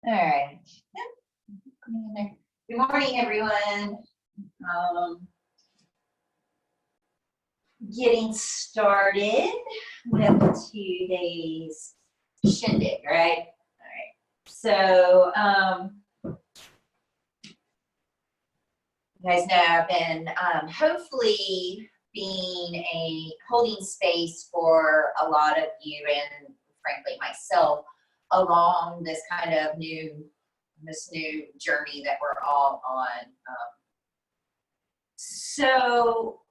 All right. Good morning, everyone. Getting started with today's shindig, right? All right. So, you guys know I've been hopefully holding space for a lot of you and frankly myself along this kind of new journey that we're all on. So,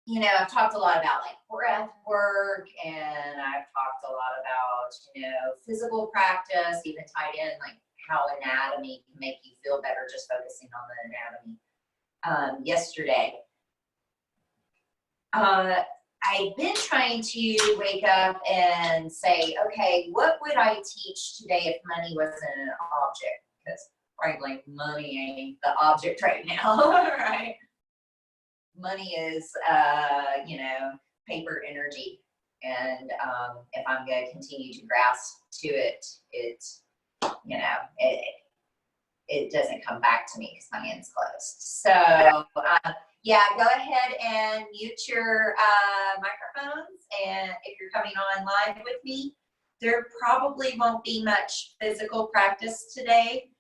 you know, I've talked a lot about like breath work, and I've talked a lot about, you know, physical practice, even tied in like how anatomy can make you feel better just focusing on the anatomy yesterday. I've been trying to wake up and say, okay, what would I teach today if money wasn't an object? Because frankly, money ain't the object right now, right? Money is, you know, paper energy. And if I'm going to continue to grasp to it, you know, it doesn't come back to me because my hand's closed. So, yeah, go ahead and mute your microphones. And if you're coming on live with me, there probably won't be much physical practice today.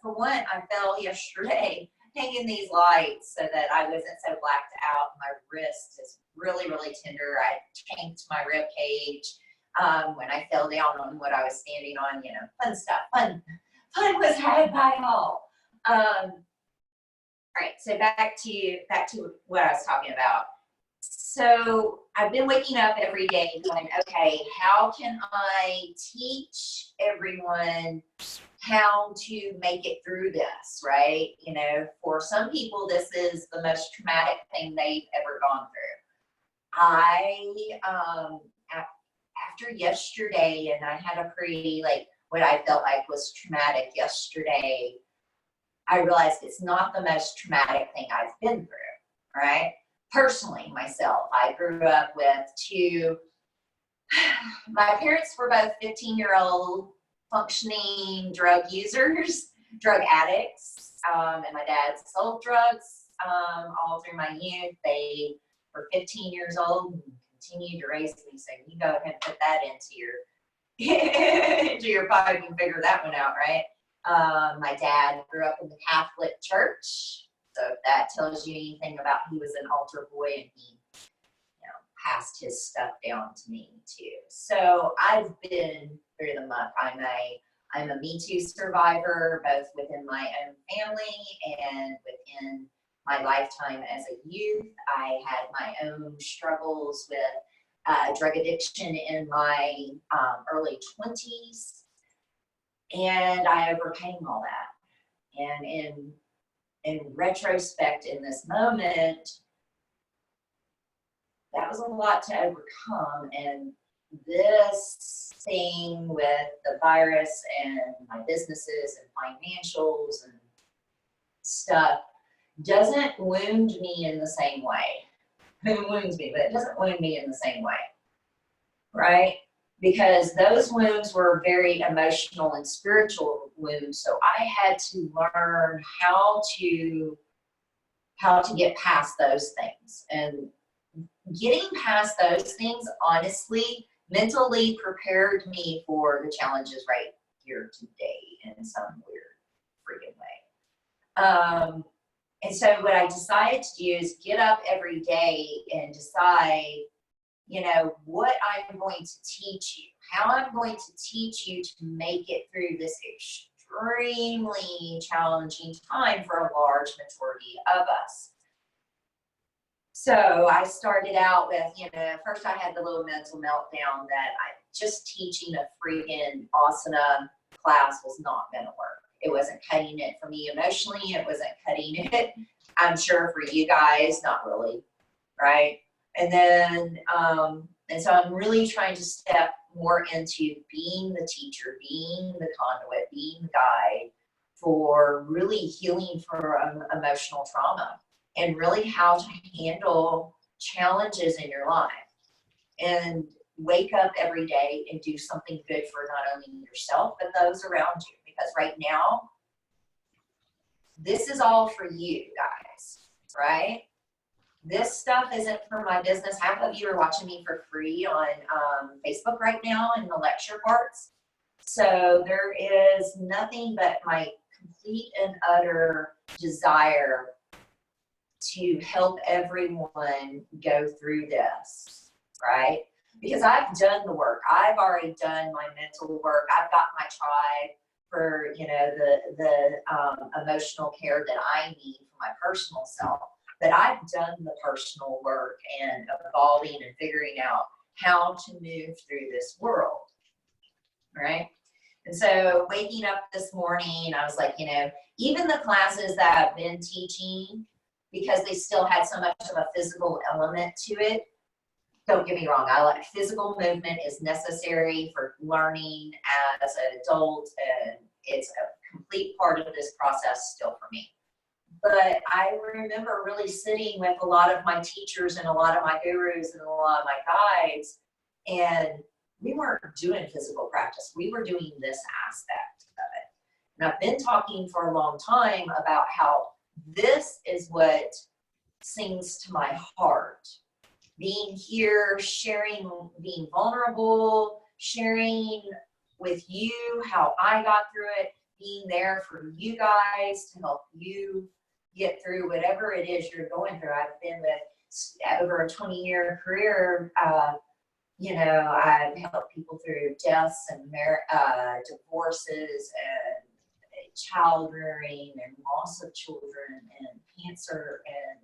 For one, I fell yesterday hanging these lights so that I wasn't so blacked out. My wrist is really, really tender. I tanked my rib cage when I fell down on what I was standing on, you know, fun stuff. Fun was had by all. All right, so back to what I was talking about. So I've been waking up every day going, okay, how can I teach everyone how to make it through this, right? You know, for some people, this is the most traumatic thing they've ever gone through. After yesterday, and I had a pretty, like, what I felt like was traumatic yesterday, I realized it's not the most traumatic thing I've been through, right? Personally, myself, I grew up with my parents were both 15-year-old functioning drug users, drug addicts, and my dad sold drugs all through my youth. They were 15 years old and continued to raise me, so you go ahead and put that into your pipe and figure that one out, right? My dad grew up in the Catholic Church, so if that tells you anything about, he was an altar boy and he, you know, passed his stuff down to me too. So I've been through the muck. I'm a Me Too survivor, both within my own family and within my lifetime as a youth. I had my own struggles with drug addiction in my early 20s. And I overcame all that. And in retrospect, in this moment, that was a lot to overcome. And this thing with the virus and my businesses and financials and stuff doesn't wound me in the same way. It wounds me, but it doesn't wound me in the same way, right? Because those wounds were very emotional and spiritual wounds. So I had to learn how to get past those things. And getting past those things, honestly, mentally prepared me for the challenges right here today in some weird freaking way. And so what I decided to do is get up every day and decide, you know, what I'm going to teach you, how I'm going to teach you to make it through this extremely challenging time for a large majority of us. So I started out with, you know, first I had the little mental meltdown that just teaching a freaking asana class was not going to work. It wasn't cutting it for me emotionally. It wasn't cutting it, I'm sure, for you guys, not really, right? And then, and so I'm really trying to step more into being the teacher, being the conduit, being the guide for really healing from emotional trauma and really how to handle challenges in your life and wake up every day and do something good for not only yourself, but those around you. because right now, this is all for you guys, right? This stuff isn't for my business. Half of you are watching me for free on Facebook right now in the lecture parts. So there is nothing but my complete and utter desire to help everyone go through this, right? Because I've done the work. I've already done my mental work. I've got my tribe for, you know, the emotional care that I need for my personal self. But I've done the personal work and evolving and figuring out how to move through this world, right? And so waking up this morning, I was like, you know, even the classes that I've been teaching, because they still had so much of a physical element to it, don't get me wrong, I like physical movement is necessary for learning as an adult, and it's a complete part of this process still for me. But I remember really sitting with a lot of my teachers and a lot of my gurus and a lot of my guides, and we weren't doing physical practice. We were doing this aspect of it. And I've been talking for a long time about how this is what sings to my heart. Being here, sharing, being vulnerable, sharing with you how I got through it, being there for you guys to help you get through whatever it is you're going through. I've been with over a 20-year career. You know, I've helped people through deaths and divorces and child rearing and loss of children and cancer and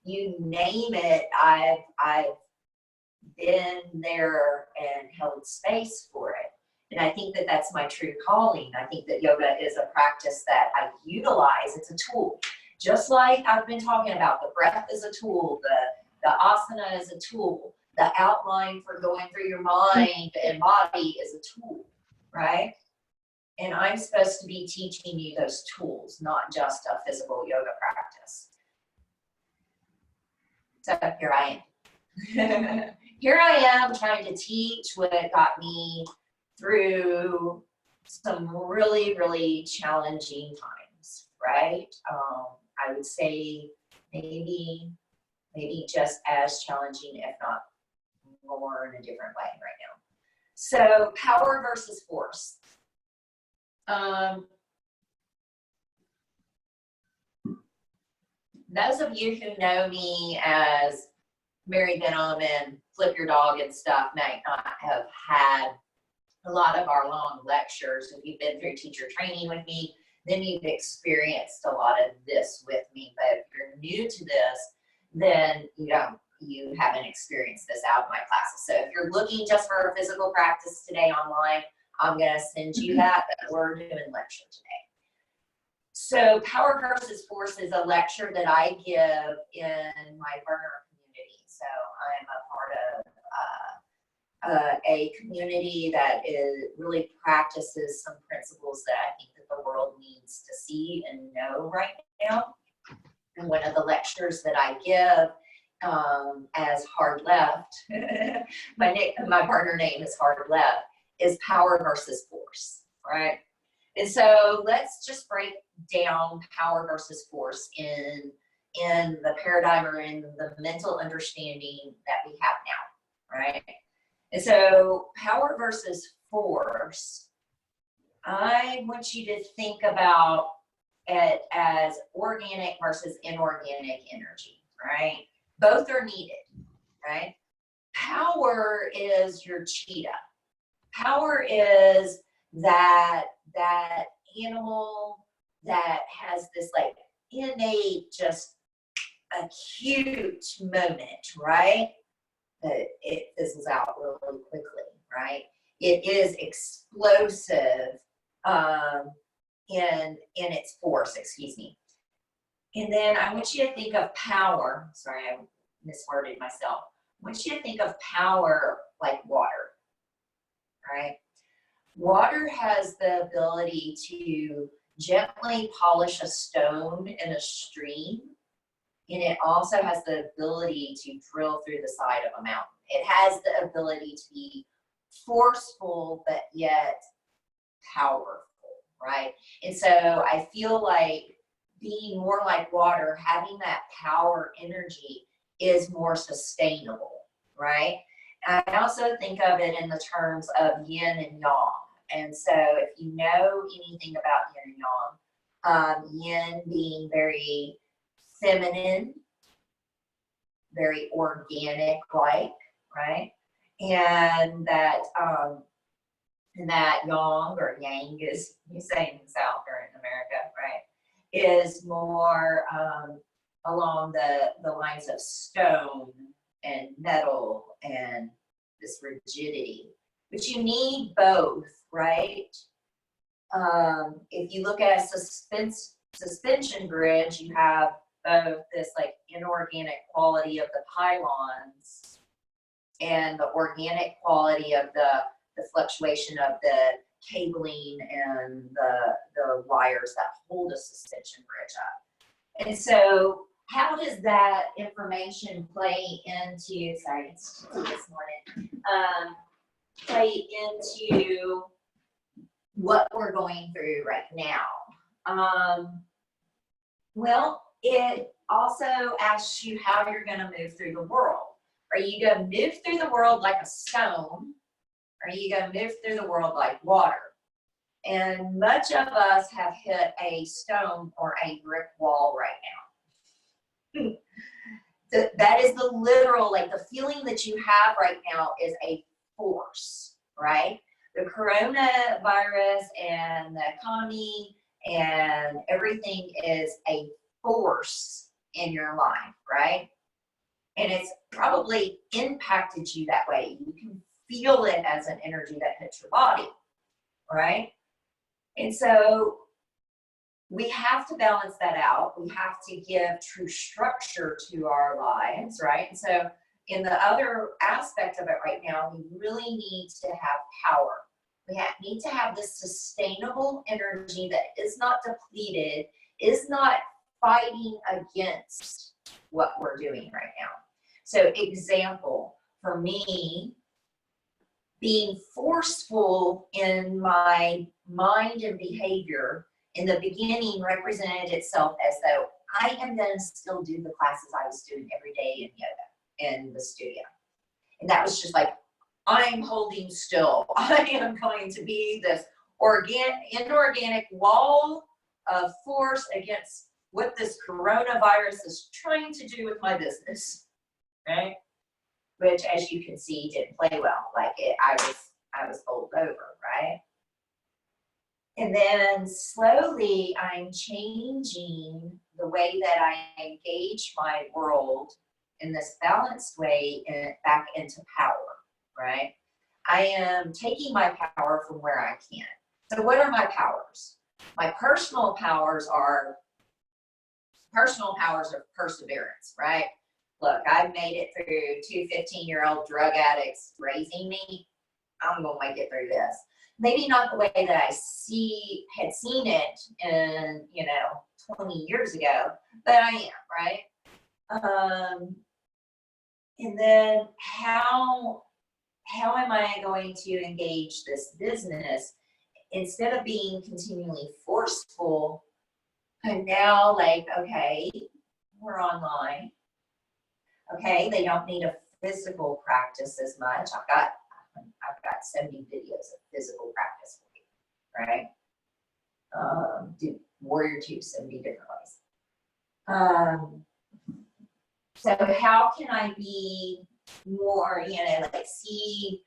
you name it. I've been there and held space for it. And I think that that's my true calling. I think that yoga is a practice that I utilize. It's a tool. Just like I've been talking about, the breath is a tool, the asana is a tool, the outline for going through your mind and body is a tool, right? And I'm supposed to be teaching you those tools, not just a physical yoga practice. So here I am. Here I am trying to teach what got me through some really, really challenging times, right? I would say maybe just as challenging, if not more in a different way right now. So power versus force. Those of you who know me as Mary Benham and Flip Your Dog and stuff might not have had a lot of our long lectures. If you've been through teacher training with me, then you've experienced a lot of this with me. But if you're new to this, then you haven't experienced this out of my classes. So if you're looking just for a physical practice today online, I'm going to send you that, but we're doing lecture today. So power versus force is a lecture that I give in my burner community. So I'm a part of a community that really practices some principles that I think that the world needs to see and know right now. And one of the lectures that I give as Hard Left, my partner name is Hard Left, is power versus force, right? And so let's just break down power versus force in the paradigm or in the mental understanding that we have now, right? And so power versus force, I want you to think about it as organic versus inorganic energy, right? Both are needed, right? Power is your cheetah. Power is that animal that has this like innate, just acute moment, right? That it fizzles out really quickly, right? It is explosive in its force, excuse me. And then I want you to think of power. Sorry, I misworded myself. I want you to think of power like water, right? Water has the ability to gently polish a stone in a stream, and it also has the ability to drill through the side of a mountain. It has the ability to be forceful, but yet powerful, right? And so I feel like being more like water, having that power energy is more sustainable, right? And I also think of it in the terms of yin and yang. And so if you know anything about yin and yang, yin being very feminine, very organic like, right? And that yang or yang is you say in the South or in America, right? Is more along the lines of stone and metal and this rigidity. But you need both, right? If you look at a suspension bridge, you have both this like inorganic quality of the pylons and the organic quality of the fluctuation of the cabling and the wires that hold a suspension bridge up. And so how does that information play into, sorry, it's this morning, play into what we're going through right now? Well, it also asks you how you're going to move through the world. Are you going to move through the world like a stone? Or are you going to move through the world like water? And much of us have hit a stone or a brick wall right now. That is the literal, like the feeling that you have right now is a force, right? The coronavirus and the economy and everything is a force in your life, right? And it's probably impacted you that way. You can feel it as an energy that hits your body, right? And so we have to balance that out. We have to give true structure to our lives, right? And so in the other aspect of it right now, we really need to have power. We need to have this sustainable energy that is not depleted, is not fighting against what we're doing right now. So example, for me, being forceful in my mind and behavior in the beginning represented itself as though I am going to still do the classes I was doing every day in yoga in the studio. And that was just like, I'm holding still. I am going to be this inorganic wall of force against what this coronavirus is trying to do with my business, right? Which, as you can see, didn't play well. Like I was bowled over, right? And then slowly I'm changing the way that I engage my world in this balanced way and back into power, right? I am taking my power from where I can. So what are my powers? My personal powers are perseverance, right? Look, I've made it through 2 15-year-old drug addicts raising me. I'm going to make it through this. Maybe not the way that I had seen it in, 20 years ago, but I am, right? And then how am I going to engage this business? Instead of being continually forceful, I'm now like, okay, we're online. Okay, they don't need a physical practice as much. I've got 70 videos of physical practice for you, right? Do Warrior 2, 70 different ways. So how can I be more, like see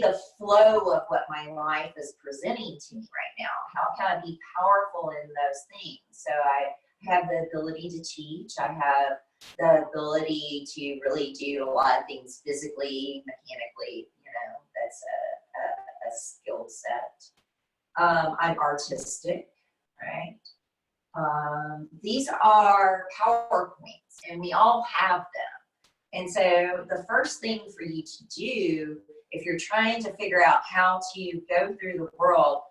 the flow of what my life is presenting to me right now? How can I be powerful in those things? So I have the ability to teach. I have the ability to really do a lot of things physically, mechanically, that's a skill set. I'm artistic, right? These are power points, and we all have them. And so the first thing for you to do, if you're trying to figure out how to go through the world,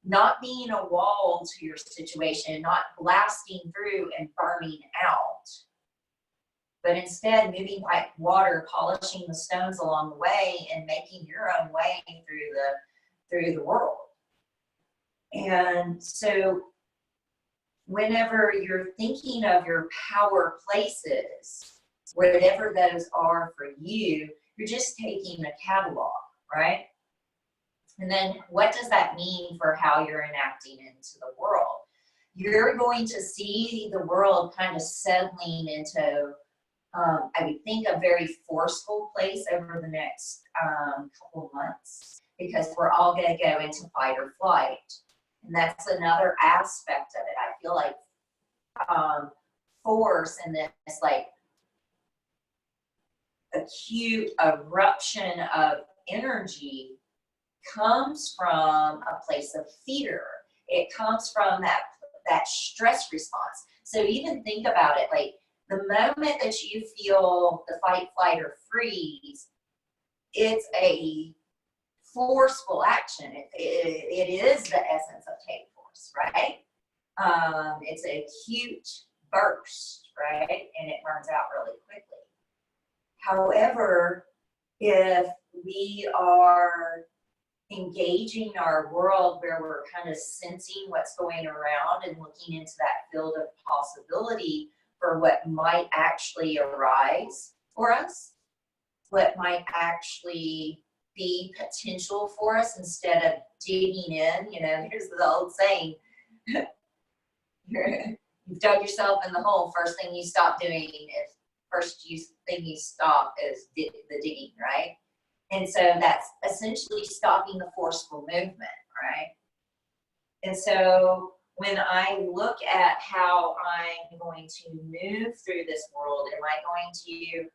not being a wall to your situation, not blasting through and burning out, but instead moving like water, polishing the stones along the way and making your own way through the world. And so whenever you're thinking of your power places, whatever those are for you, you're just taking a catalog, right? And then what does that mean for how you're enacting into the world? You're going to see the world kind of settling into, I would think, a very forceful place over the next couple months, because we're all going to go into fight or flight. And that's another aspect of it. I feel like force and this like acute eruption of energy comes from a place of fear. It comes from that stress response. So even think about it, like the moment that you feel the fight, flight, or freeze, it's a forceful action. It is the essence of take force, right? It's an acute burst, right? And it burns out really quickly. However, if we are engaging our world where we're kind of sensing what's going around and looking into that field of possibility for what might actually arise for us, what might actually be potential for us, instead of digging in. You know, here's the old saying, you've dug yourself in the hole, first thing you stop doing is thing you stop is the digging, right? And so that's essentially stopping the forceful movement, right? And so when I look at how I'm going to move through this world, am I going to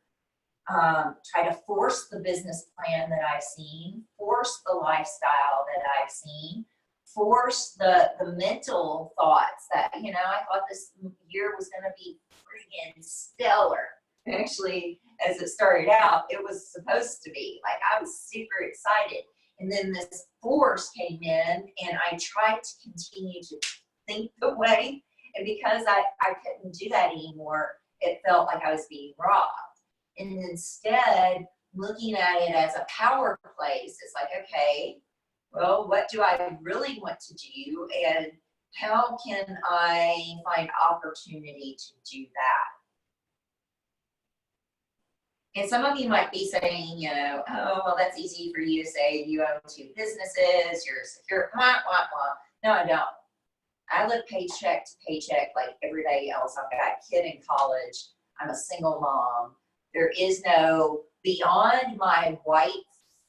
try to force the business plan that I've seen, force the lifestyle that I've seen, force the mental thoughts that, you know, I thought this year was going to be friggin' stellar. Actually, as it started out, it was supposed to be. Like, I was super excited. And then this force came in, and I tried to continue to think the way. And because I couldn't do that anymore, it felt like I was being robbed. And instead, looking at it as a power place, it's like, okay, well, what do I really want to do? And how can I find opportunity to do that? And some of you might be saying, you know, oh, well, that's easy for you to say. You own 2 businesses, you're secure. No, I don't. I live paycheck to paycheck like everybody else. I've got a kid in college. I'm a single mom. There is no, beyond my white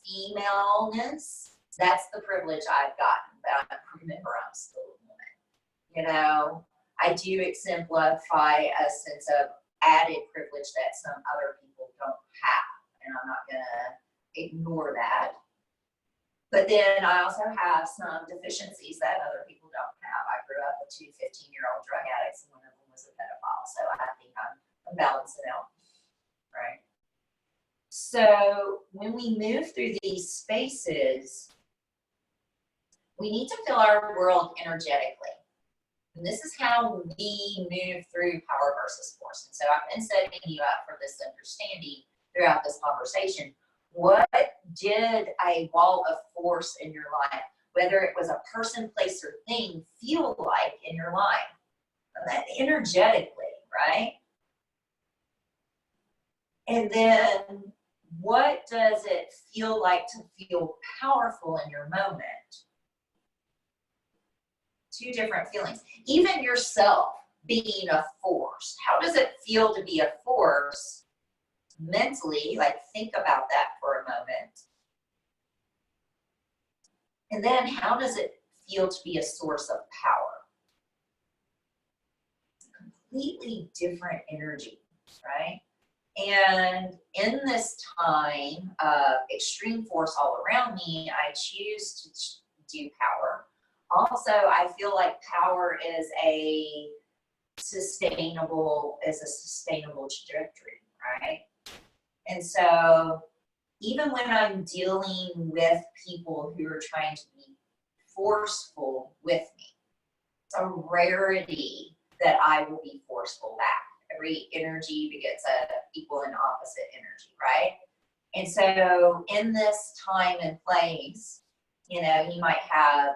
femaleness, that's the privilege I've gotten. But I remember, I'm still a woman. You know, I do exemplify a sense of added privilege that some other people don't have, and I'm not gonna ignore that. But then I also have some deficiencies that other people don't have. I grew up with 2 15-year-old drug addicts, and one of them was a pedophile, so I think I'm balancing out, right? So when we move through these spaces, we need to fill our world energetically. And this is how we move through power versus force. And so I've been setting you up for this understanding throughout this conversation. What did a wall of force in your life, whether it was a person, place, or thing, feel like in your life? That energetically, right? And then what does it feel like to feel powerful in your moment? 2 different feelings. Even yourself being a force. How does it feel to be a force mentally? Like, think about that for a moment. And then how does it feel to be a source of power? Completely different energy, right? And in this time of extreme force all around me, I choose to do power. Also, I feel like power is a sustainable trajectory, right? And so even when I'm dealing with people who are trying to be forceful with me, it's a rarity that I will be forceful back. Every energy begets a equal and opposite energy, right? And so in this time and place, you know, you might have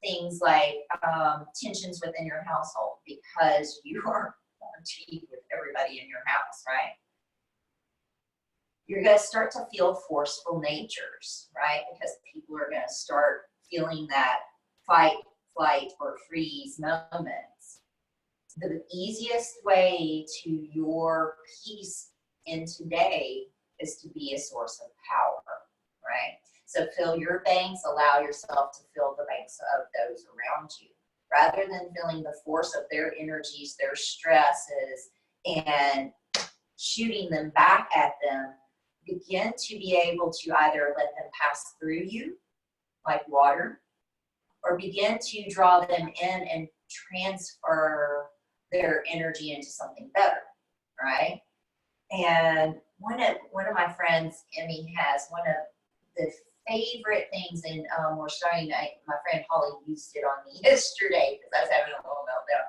things like tensions within your household because you are on TV with everybody in your house, right? You're going to start to feel forceful natures, right? Because people are going to start feeling that fight, flight, or freeze moments. The easiest way to your peace in today is to be a source of power, right? So fill your banks, allow yourself to fill the banks of those around you. Rather than feeling the force of their energies, their stresses, and shooting them back at them, begin to be able to either let them pass through you, like water, or begin to draw them in and transfer their energy into something better, right? And one of my friends, Emmy, has one of the favorite things, and we're starting to, my friend Holly used it on me yesterday because I was having a little meltdown,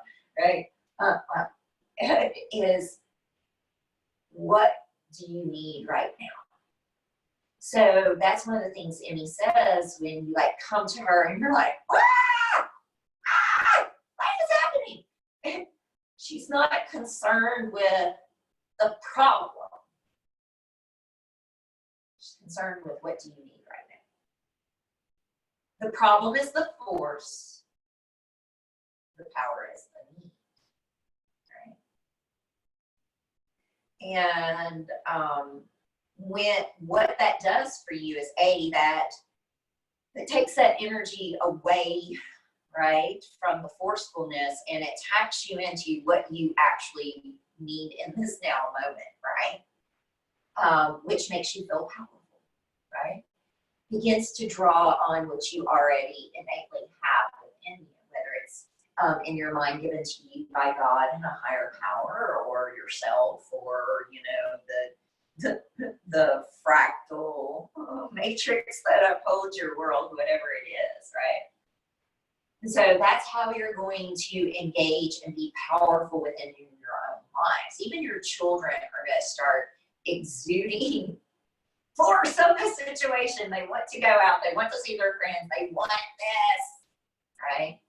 right? Is, what do you need right now? So that's one of the things Emmy says when you like come to her and you're like, ah, what is happening? She's not concerned with the problem. She's concerned with, what do you need right now? The problem is the force. The power is the need, right? And what that does for you is that it takes that energy away, right, from the forcefulness, and it taps you into what you actually need in this now moment, right? Which makes you feel powerful, right? Begins to draw on what you already innately have within you, whether it's in your mind given to you by God and a higher power, or yourself, or, you know, the fractal matrix that upholds your world, whatever it is, right? And so that's how you're going to engage and be powerful within your own lives. Even your children are going to start exuding force of the situation. They want to go out. They want to see their friends. They want this, right?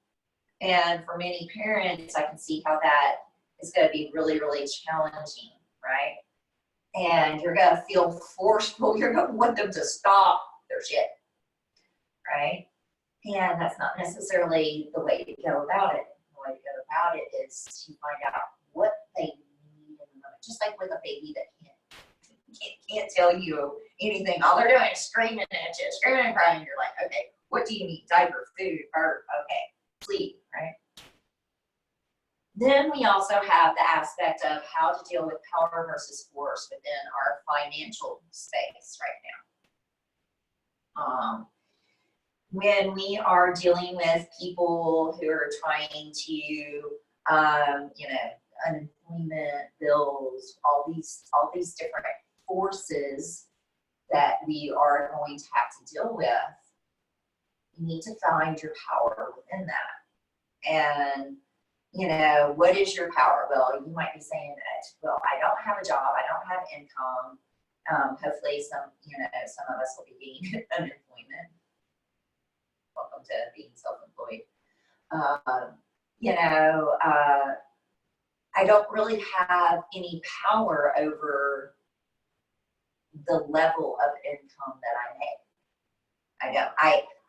And for many parents, I can see how that is going to be really, really challenging, right? And you're going to feel forceful. You're going to want them to stop their shit, right? And that's not necessarily the way to go about it. The way to go about it is to find out what they need in the moment. Just like with a baby that can't tell you anything. All they're doing is screaming at you, screaming and crying. You're like, okay, what do you need? Diaper, food, or okay, sleep, right? Then we also have the aspect of how to deal with power versus force within our financial space right now. When we are dealing with people who are trying to, you know, unemployment, bills, all these different forces that we are going to have to deal with, you need to find your power within that. And, you know, what is your power? Well, you might be saying that, well, I don't have a job, I don't have income. Hopefully some of us will be getting unemployment. Welcome to being self-employed. I don't really have any power over the level of income that I make.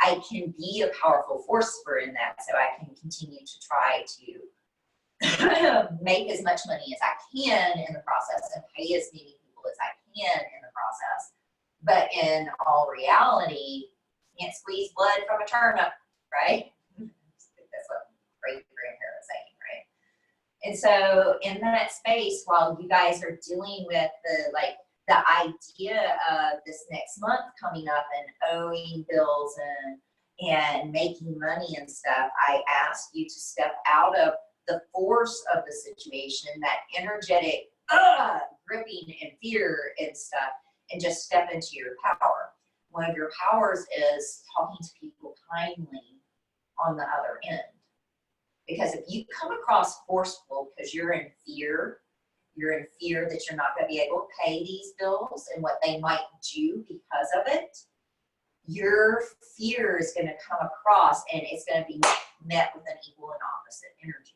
I can be a powerful force for in that, so I can continue to try to make as much money as I can in the process and pay as many people as I can in the process. But in all reality, can't squeeze blood from a turnip, right? That's what great grandparents saying, right? And so in that space, while you guys are dealing with the idea of this next month coming up and owing bills and making money and stuff, I ask you to step out of the force of the situation, that energetic gripping and fear and stuff, and just step into your power. One of your powers is talking to people kindly on the other end. Because if you come across forceful because you're in fear that you're not going to be able to pay these bills and what they might do because of it, your fear is going to come across and it's going to be met with an equal and opposite energy,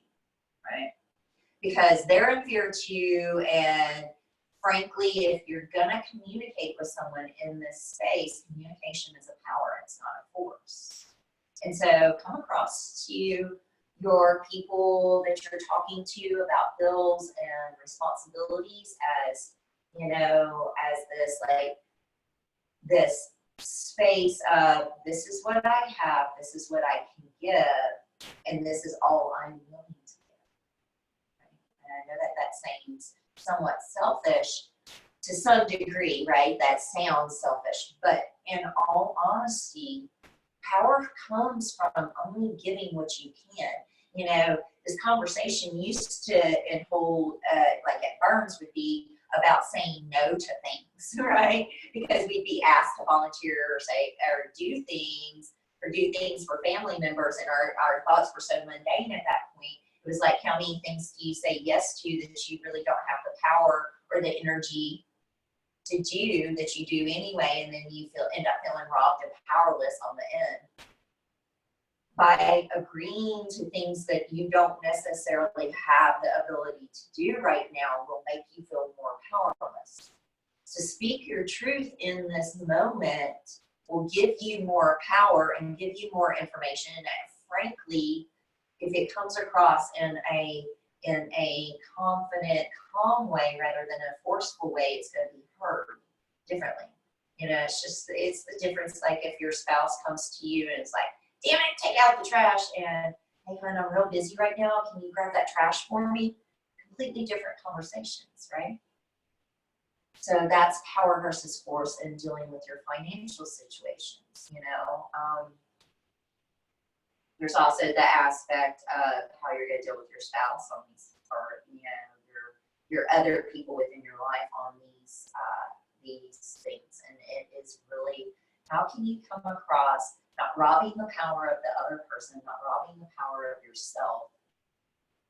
right? Because they're in fear too, and frankly, if you're going to communicate with someone in this space, communication is a power, it's not a force. And so come across to your people that you're talking to about bills and responsibilities as, you know, as this, like, this space of, this is what I have, this is what I can give, and this is all I'm willing to give. Right? And I know that that seems somewhat selfish to some degree, right? That sounds selfish, but in all honesty, power comes from only giving what you can. You know, this conversation used to hold, like at Burns, would be about saying no to things, right? Because we'd be asked to volunteer or say, or do things for family members, and our thoughts were so mundane at that point. It was like, how many things do you say yes to that you really don't have the power or the energy to do, that you do anyway, and then you end up feeling robbed and powerless on the end. By agreeing to things that you don't necessarily have the ability to do right now will make you feel more powerless. To speak your truth in this moment will give you more power and give you more information. And frankly, if it comes across in a confident, calm way rather than a forceful way, it's going to be heard differently. You know, it's the difference. Like if your spouse comes to you and it's like, damn it, take out the trash, and hey, hon, I'm real busy right now. Can you grab that trash for me? Completely different conversations, right? So that's power versus force in dealing with your financial situations. You know, there's also the aspect of how you're going to deal with your spouse on these, or you know, your other people within your life on these things, and it is really, how can you come across not robbing the power of the other person, not robbing the power of yourself,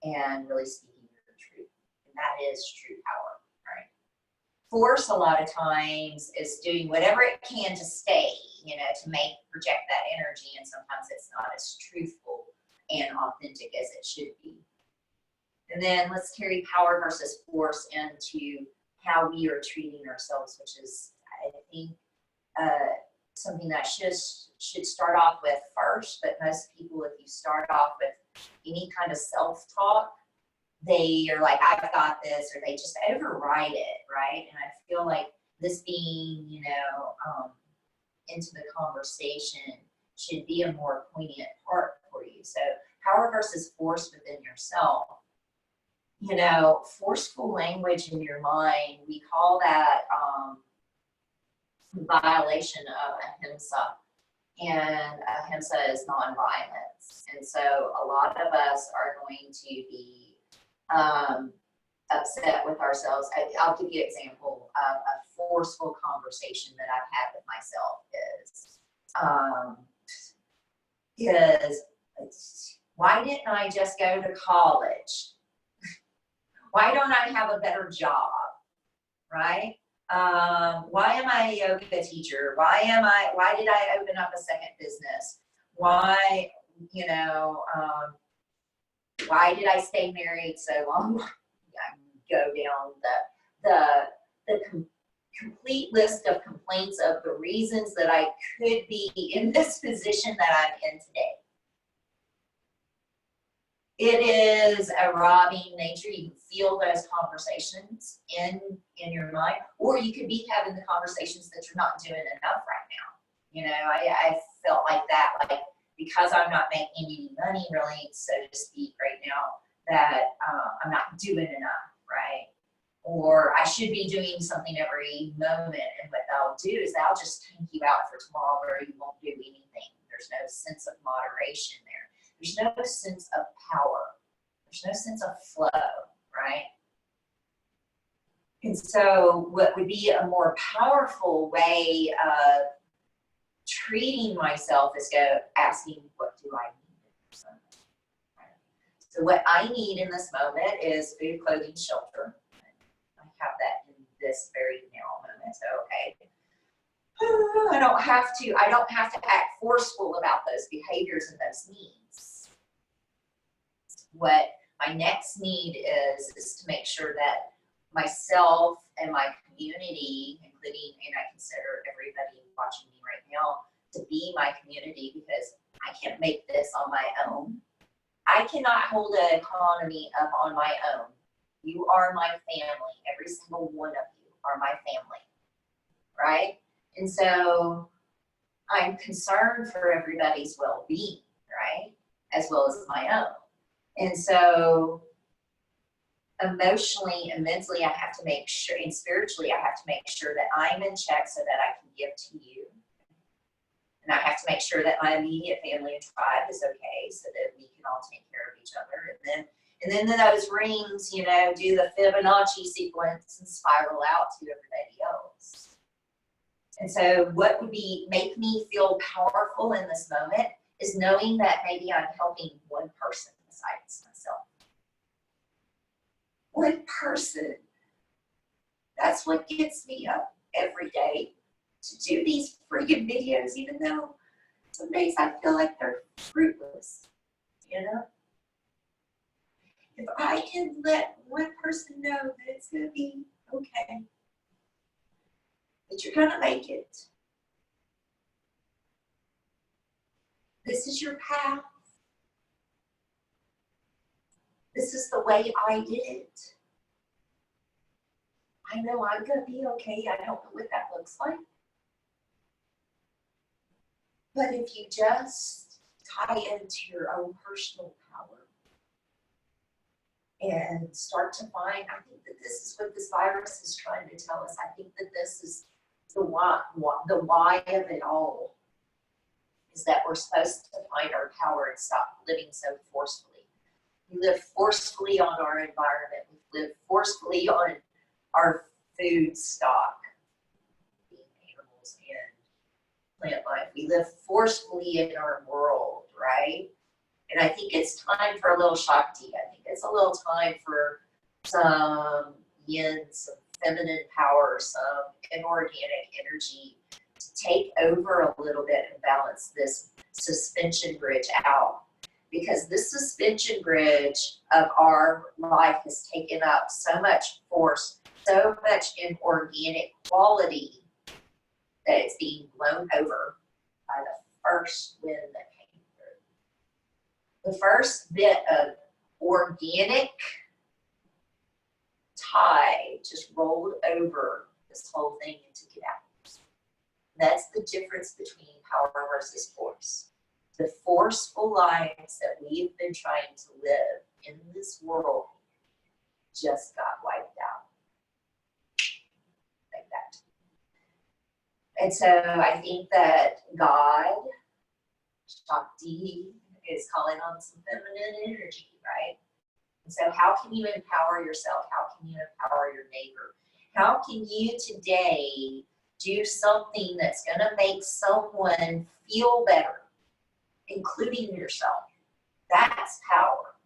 and really speaking your truth. And that is true power, right? Force a lot of times is doing whatever it can to stay, you know, to project that energy, and sometimes it's not as truthful and authentic as it should be. And then let's carry power versus force into how we are treating ourselves, which is, I think, something that should start off with first. But most people, if you start off with any kind of self-talk, they are like, I've got this, or they just override it, right? And I feel like this being, you know, into the conversation should be a more poignant part for you. So power versus force within yourself. You know, forceful language in your mind, we call that violation of ahimsa. And ahimsa is nonviolence. And so a lot of us are going to be upset with ourselves. I'll give you an example of a forceful conversation that I've had with myself is why didn't I just go to college? Why don't I have a better job, right? Why am I a yoga teacher? Why did I open up a second business? Why, you know, why did I stay married so long? Go down the complete list of complaints of the reasons that I could be in this position that I'm in today. It is a robbing nature. You can feel those conversations in your mind, or you could be having the conversations that you're not doing enough right now. You know, I felt like that, like because I'm not making any money, really, so to speak, right now, that I'm not doing enough, right? Or I should be doing something every moment, and what they'll do is they'll just tank you out for tomorrow where you won't do anything. There's no sense of moderation there. There's no sense of power. There's no sense of flow, right? And so what would be a more powerful way of treating myself is asking, what do I need in this moment? Right? So what I need in this moment is food, clothing, shelter. I have that in this very now moment, so okay. I don't have to act forceful about those behaviors and those needs. What my next need is to make sure that myself and my community, including, and I consider everybody watching me right now to be my community, because I can't make this on my own. I cannot hold an economy up on my own. You are my family. Every single one of you are my family, right? And so I'm concerned for everybody's well-being, right? As well as my own. And so emotionally and mentally, I have to make sure, and spiritually, I have to make sure that I'm in check so that I can give to you. And I have to make sure that my immediate family and tribe is okay so that we can all take care of each other. And then those rings, you know, do the Fibonacci sequence and spiral out to everybody else. And so what would make me feel powerful in this moment is knowing that maybe I'm helping one person besides myself. One person. That's what gets me up every day to do these friggin' videos, even though some days I feel like they're fruitless, you know? If I can let one person know that it's gonna be okay, that you're gonna make it. This is your path. This is the way I did it. I know I'm gonna be okay. I don't know what that looks like. But if you just tie into your own personal power and start to find, I think that this is what this virus is trying to tell us. I think that this is the why of it all, is that we're supposed to find our power and stop living so forcefully. We live forcefully on our environment. We live forcefully on our food stock, being animals and plant life. We live forcefully in our world, right? And I think it's time for a little Shakti. I think it's a little time for some yin, some feminine power, some inorganic energy to take over a little bit and balance this suspension bridge out. Because this suspension bridge of our life has taken up so much force, so much inorganic quality, that it's being blown over by the first wind that came through. The first bit of organic tide just rolled over this whole thing and took it out. That's the difference between power versus force. The forceful lives that we've been trying to live in this world just got wiped out. Like that. And so I think that God, Shakti, is calling on some feminine energy, right? And so how can you empower yourself? How can you empower your neighbor? How can you today do something that's going to make someone feel better, including yourself? That's power.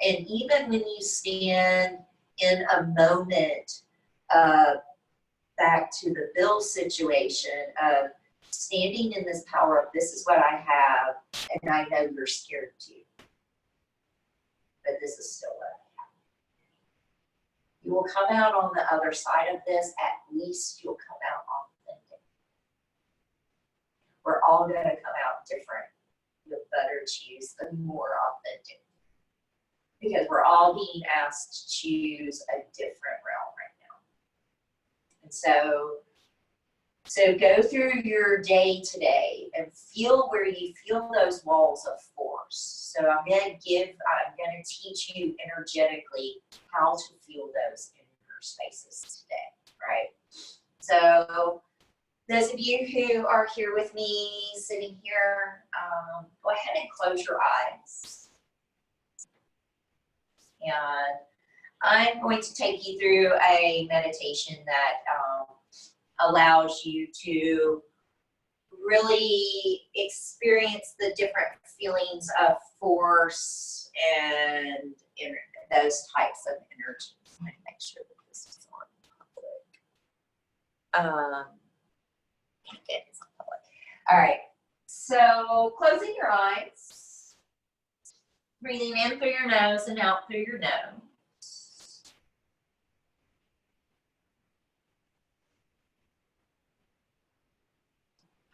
And even when you stand in a moment back to the Bill situation of standing in this power of this is what I have, and I know you're scared too, but this is still what I have. You will come out on the other side of this. At least you'll come out authentic. We're all going to come out different. The better choose the more authentic, because we're all being asked to choose a different realm right now. And so go through your day today and feel where you feel those walls of force. So I'm going to teach you energetically how to feel those inner spaces today, right? So those of you who are here with me, sitting here, go ahead and close your eyes. And I'm going to take you through a meditation that allows you to really experience the different feelings of force and those types of energy. I'm going to make sure that this is on public. It's not public. All right. So closing your eyes, breathing in through your nose and out through your nose.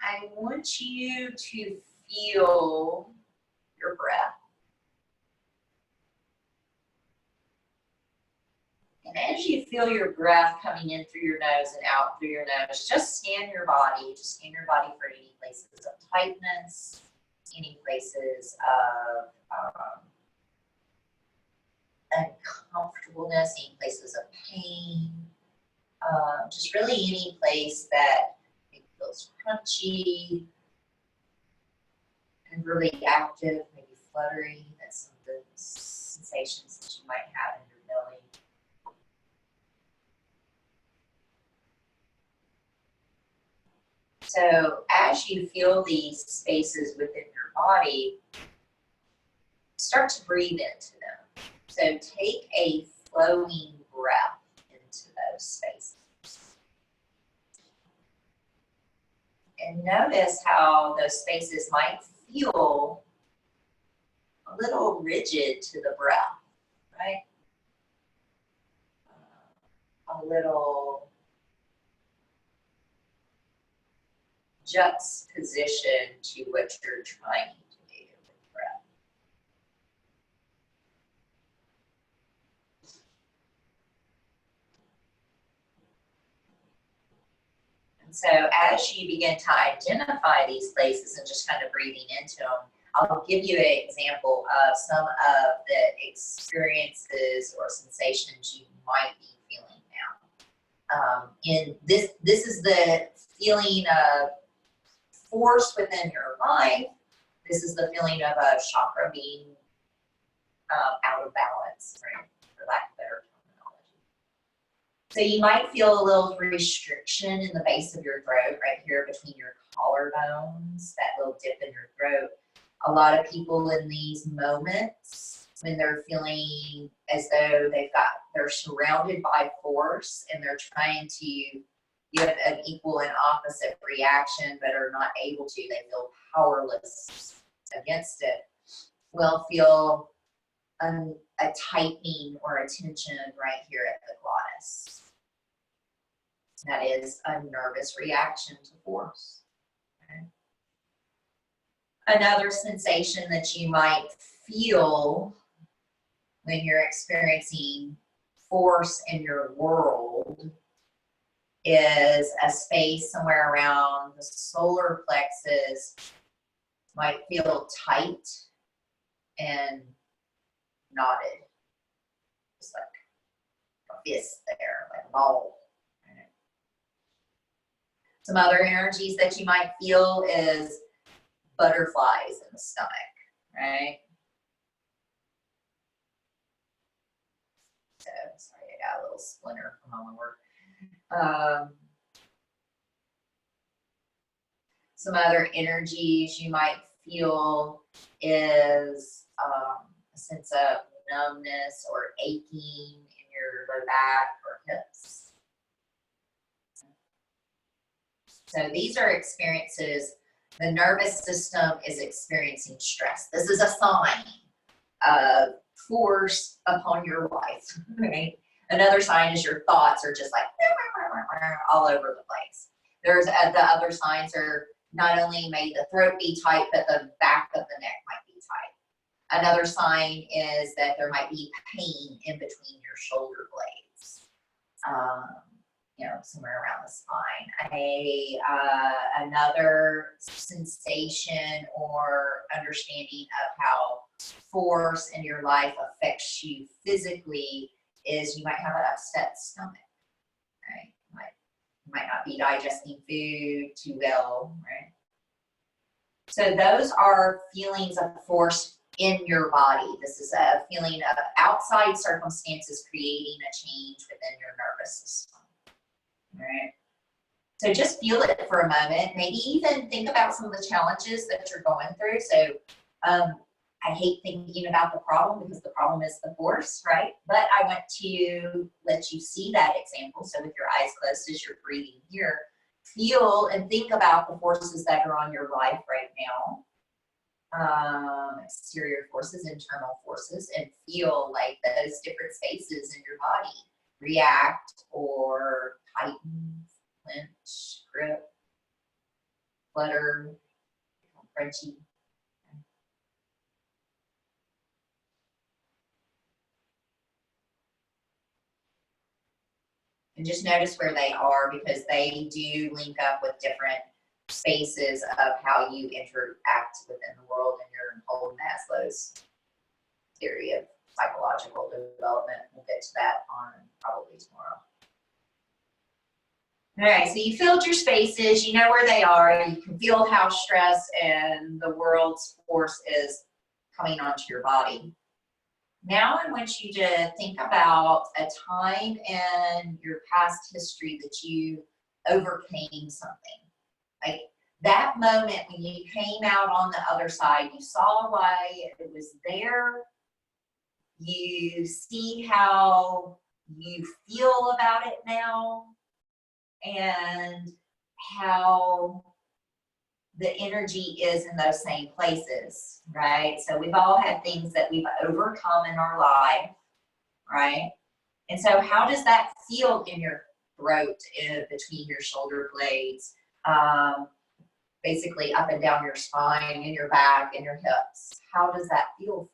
I want you to feel your breath. And as you feel your breath coming in through your nose and out through your nose, just scan your body. Just scan your body for any places of tightness, any places of uncomfortableness, any places of pain. Just really any place that maybe feels crunchy and really active, maybe fluttery. That's some of the sensations that you might have in your belly. So as you feel these spaces within your body, start to breathe into them. So take a flowing breath into those spaces. And notice how those spaces might feel a little rigid to the breath, right? A little juxtaposition to what you're trying to do with breath. And so as you begin to identify these places and just kind of breathing into them, I'll give you an example of some of the experiences or sensations you might be feeling now. In this is the feeling of force within your life. This is the feeling of a chakra being out of balance, right? For lack of better terminology. So you might feel a little restriction in the base of your throat, right here between your collarbones, that little dip in your throat. A lot of people in these moments, when they're feeling as though they're surrounded by force and they're trying to give an equal and opposite reaction but are not able to, they feel powerless against it, will feel a tightening or a tension right here at the glottis. That is a nervous reaction to force. Okay. Another sensation that you might feel when you're experiencing force in your world is a space somewhere around the solar plexus, might feel tight and knotted, just like a fist there, like a ball. Some other energies that you might feel is butterflies in the stomach, right? So, sorry, I got a little splinter from all my work. Some other energies you might feel is a sense of numbness or aching in your low back or hips. So these are experiences. The nervous system is experiencing stress. This is a sign of force upon your life, right? Another sign is your thoughts are just like all over the place. There's the other signs are not only may the throat be tight, but the back of the neck might be tight. Another sign is that there might be pain in between your shoulder blades, somewhere around the spine. Another sensation or understanding of how force in your life affects you physically is you might have an upset stomach, right? You might not be digesting food too well, right? So those are feelings of force in your body. This is a feeling of outside circumstances creating a change within your nervous system, right? So just feel it for a moment. Maybe even think about some of the challenges that you're going through. So I hate thinking about the problem because the problem is the force, right? But I want to let you see that example. So with your eyes closed as you're breathing here, feel and think about the forces that are on your life right now. Exterior forces, internal forces, and feel like those different spaces in your body react or tighten, clench, grip, flutter, crunchy. And just notice where they are, because they do link up with different spaces of how you interact within the world, and you're holding Maslow's theory of psychological development. We'll get to that on probably tomorrow. All right, so you filled your spaces, you know where they are, you can feel how stress and the world's force is coming onto your body. Now I want you to think about a time in your past history that you overcame something. Like that moment when you came out on the other side, you saw why it was there, you see how you feel about it now, and how the energy is in those same places, right? So we've all had things that we've overcome in our life, right? And so how does that feel in your throat, between your shoulder blades, basically up and down your spine, in your back, and your hips? How does that feel for you?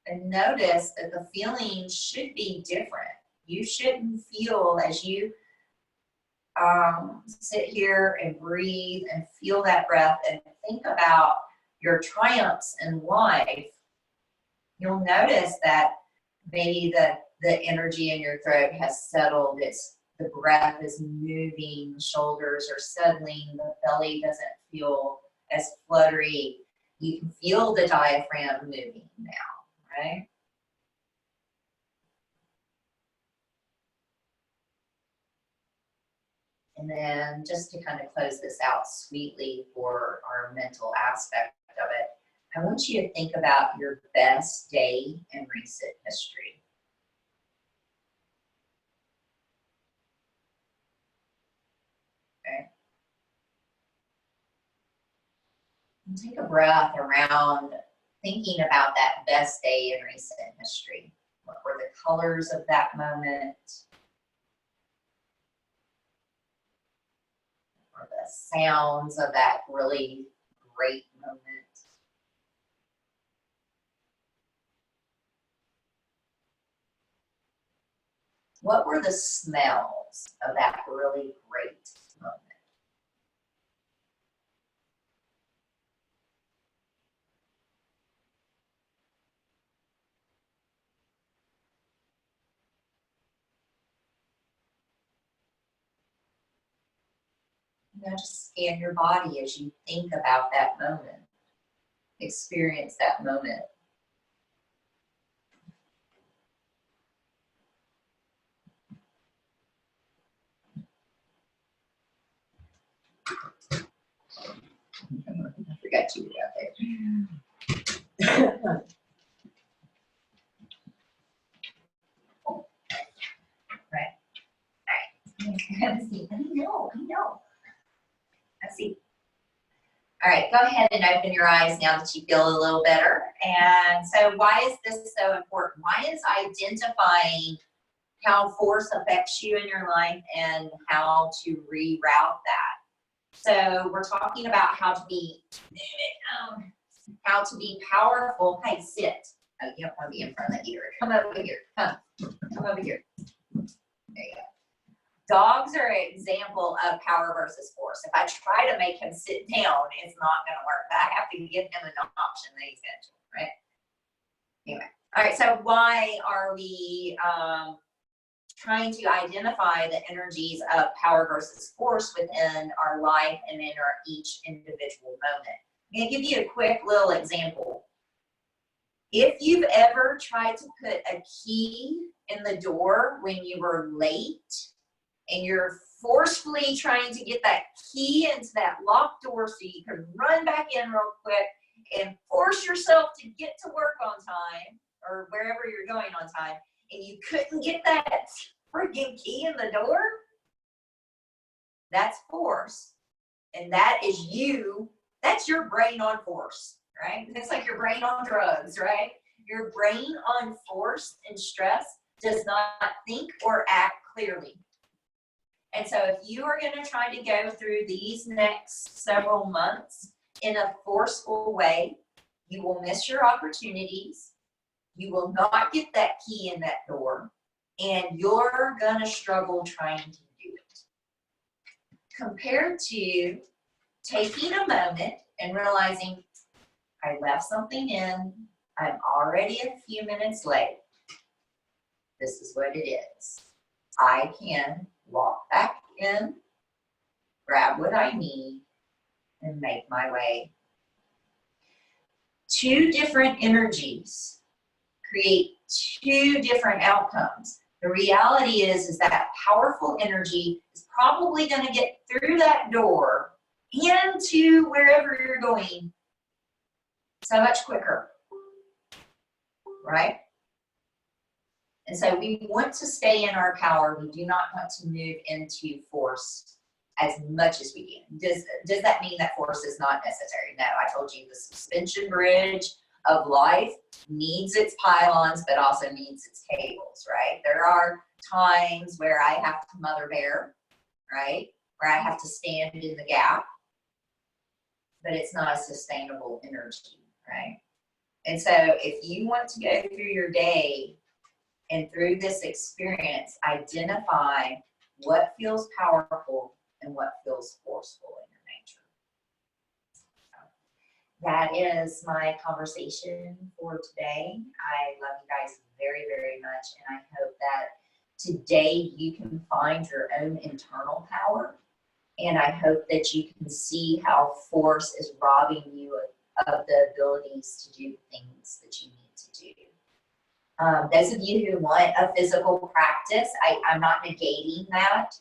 And notice that the feeling should be different. You shouldn't feel, as you sit here and breathe and feel that breath and think about your triumphs in life, you'll notice that maybe the energy in your throat has settled. The breath is moving, the shoulders are settling, the belly doesn't feel as fluttery. You can feel the diaphragm moving now, right? And then just to kind of close this out sweetly for our mental aspect of it, I want you to think about your best day in recent history. Okay. And take a breath around thinking about that best day in recent history. What were the colors of that moment? Or the sounds of that really great moment? What were the smells of that really great moment? Just scan your body as you think about that moment. Experience that moment. I forgot you were out there. Right. All right. Have a seat. I know. Let's see. All right, go ahead and open your eyes now that you feel a little better. And so why is this so important? Why is identifying how force affects you in your life and how to reroute that? So we're talking about how to be powerful. Hey, sit. Oh, you don't want to be in front of the heater. Come over here. Come over here. There you go. Dogs are an example of power versus force. If I try to make him sit down, it's not going to work. But I have to give him an option that he's going to, right? Anyway, all right. So why are we trying to identify the energies of power versus force within our life and in our each individual moment? I'm going to give you a quick little example. If you've ever tried to put a key in the door when you were late and you're forcefully trying to get that key into that locked door so you can run back in real quick and force yourself to get to work on time or wherever you're going on time, and you couldn't get that freaking key in the door? That's force. And that is you. That's your brain on force, right? It's like your brain on drugs, right? Your brain on force and stress does not think or act clearly. And so if you are going to try to go through these next several months in a forceful way, you will miss your opportunities. You will not get that key in that door, and you're going to struggle trying to do it. Compared to taking a moment and realizing, I left something in, I'm already a few minutes late. This is what it is. I can walk back in, grab what I need, and make my way. Two different energies create two different outcomes. The reality is that powerful energy is probably going to get through that door into wherever you're going so much quicker, right? And so we want to stay in our power. We do not want to move into force as much as we can. Does that mean that force is not necessary? No, I told you the suspension bridge of life needs its pylons, but also needs its cables, right? There are times where I have to mother bear, right? Where I have to stand in the gap, but it's not a sustainable energy, right? And so if you want to go through your day and through this experience, identify what feels powerful and what feels forceful in your nature. So that is my conversation for today. I love you guys very, very much, and I hope that today you can find your own internal power, and I hope that you can see how force is robbing you of the abilities to do things that you need to do. Those of you who want a physical practice, I'm not negating that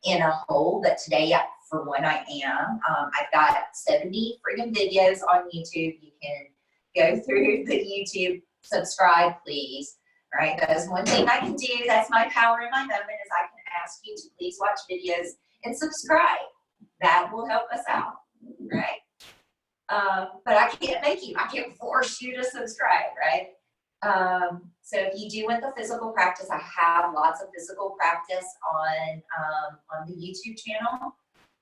in a whole, but today, for one, I am. I've got 70 freaking videos on YouTube. You can go through the YouTube, subscribe, please. All right, that is one thing I can do. That's my power in my moment, is I can ask you to please watch videos and subscribe. That will help us out, right? But I can't make you. I can't force you to subscribe, right? So if you do want the physical practice, I have lots of physical practice on the YouTube channel.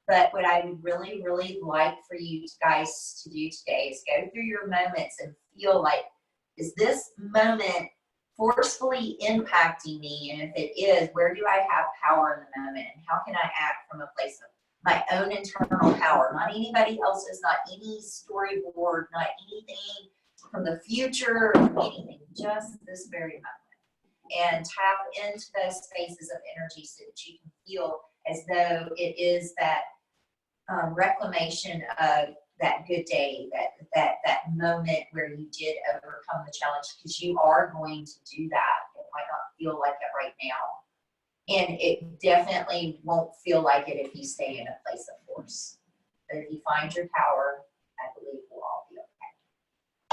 But what I would really, really like for you guys to do today is go through your moments and feel like, is this moment forcefully impacting me? And if it is, where do I have power in the moment? And how can I act from a place of my own internal power? Not anybody else's, not any storyboard, not anything from the future, anything, just this very moment. And tap into those spaces of energy so that you can feel as though it is that reclamation of that good day, that moment where you did overcome the challenge, because you are going to do that. It might not feel like it right now. And it definitely won't feel like it if you stay in a place of force. But if you find your power, I believe we'll all be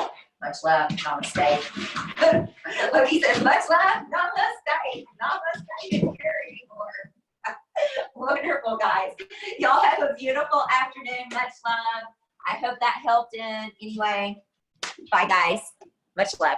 okay. Much love, namaste. Look, he says, much love, namaste. Namaste isn't here anymore. Wonderful, guys. Y'all have a beautiful afternoon. Much love. I hope that helped in any way. Bye, guys. Much love.